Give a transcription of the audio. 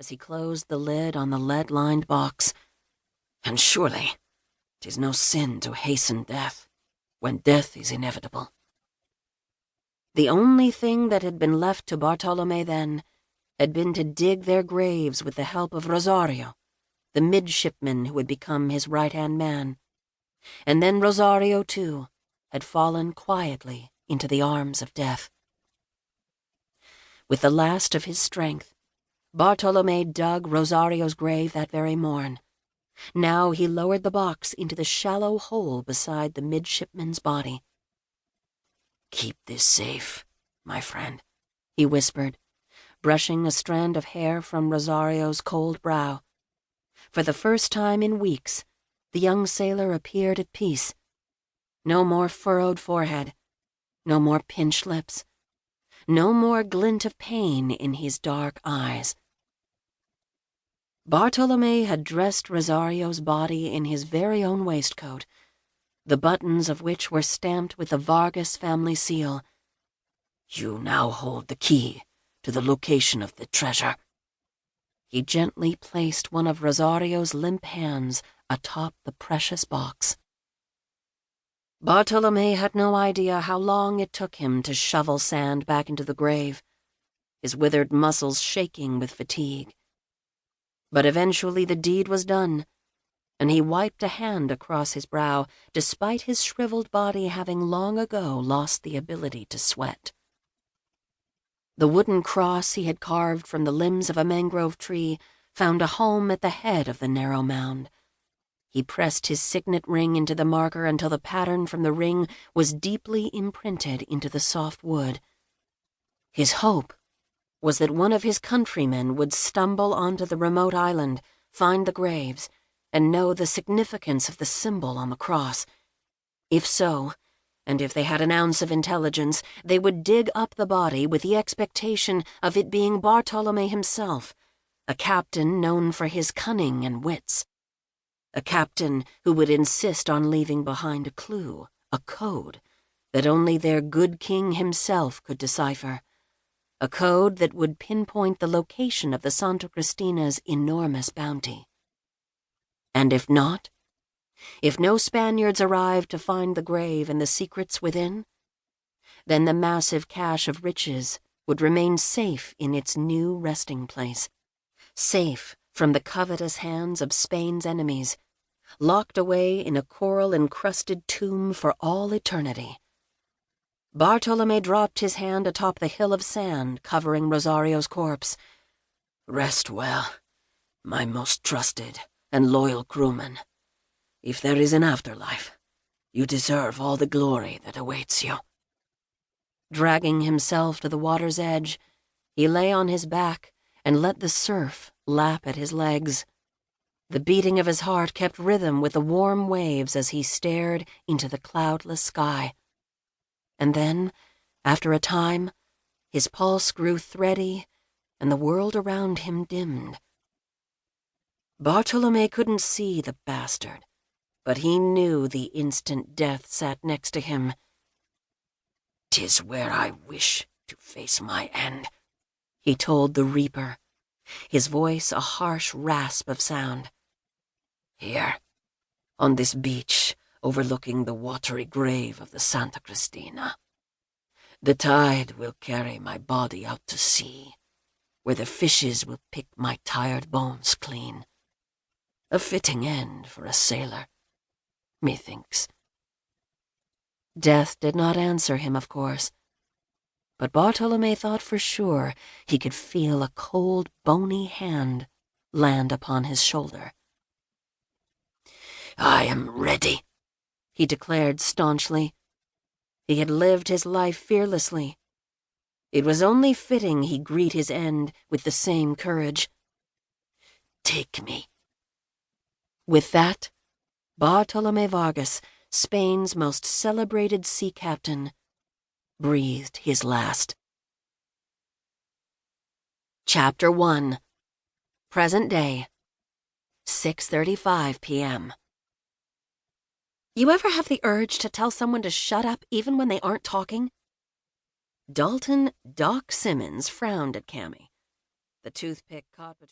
as he closed the lid on the lead-lined box. "And surely 'tis no sin to hasten death, when death is inevitable." The only thing that had been left to Bartolome then had been to dig their graves with the help of Rosario, the midshipman who had become his right-hand man. And then Rosario, too, had fallen quietly into the arms of death. With the last of his strength, Bartolome dug Rosario's grave that very morn. Now he lowered the box into the shallow hole beside the midshipman's body. "Keep this safe, my friend," he whispered, brushing a strand of hair from Rosario's cold brow. For the first time in weeks, the young sailor appeared at peace. No more furrowed forehead, no more pinched lips, no more glint of pain in his dark eyes. Bartolome had dressed Rosario's body in his very own waistcoat, the buttons of which were stamped with the Vargas family seal. "You now hold the key to the location of the treasure." He gently placed one of Rosario's limp hands atop the precious box. Bartolome had no idea how long it took him to shovel sand back into the grave, his withered muscles shaking with fatigue. But eventually the deed was done, and he wiped a hand across his brow, despite his shriveled body having long ago lost the ability to sweat. The wooden cross he had carved from the limbs of a mangrove tree found a home at the head of the narrow mound. He pressed his signet ring into the marker until the pattern from the ring was deeply imprinted into the soft wood. His hope was that one of his countrymen would stumble onto the remote island, find the graves, and know the significance of the symbol on the cross. If so, and if they had an ounce of intelligence, they would dig up the body with the expectation of it being Bartolome himself, a captain known for his cunning and wits. A captain who would insist on leaving behind a clue, a code, that only their good king himself could decipher. A code that would pinpoint the location of the Santa Cristina's enormous bounty. And if not, if no Spaniards arrived to find the grave and the secrets within, then the massive cache of riches would remain safe in its new resting place, safe from the covetous hands of Spain's enemies, locked away in a coral-encrusted tomb for all eternity. Bartolome dropped his hand atop the hill of sand covering Rosario's corpse. "Rest well, my most trusted and loyal crewman. If there is an afterlife, you deserve all the glory that awaits you." Dragging himself to the water's edge, he lay on his back and let the surf lap at his legs. The beating of his heart kept rhythm with the warm waves as he stared into the cloudless sky. And then, after a time, his pulse grew thready and the world around him dimmed. Bartolome couldn't see the bastard, but he knew the instant death sat next to him. "'Tis where I wish to face my end," he told the Reaper, his voice a harsh rasp of sound. "Here, on this beach overlooking the watery grave of the Santa Cristina. The tide will carry my body out to sea, where the fishes will pick my tired bones clean. A fitting end for a sailor, methinks." Death did not answer him, of course, but Bartolome thought for sure he could feel a cold, bony hand land upon his shoulder. "I am ready," he declared staunchly. He had lived his life fearlessly. It was only fitting he greet his end with the same courage. "Take me." With that, Bartolome Vargas, Spain's most celebrated sea captain, breathed his last. Chapter 1. Present day, 6:35 p.m. You ever have the urge to tell someone to shut up even when they aren't talking? Dalton Doc Simmons frowned at Cami, the toothpick caught between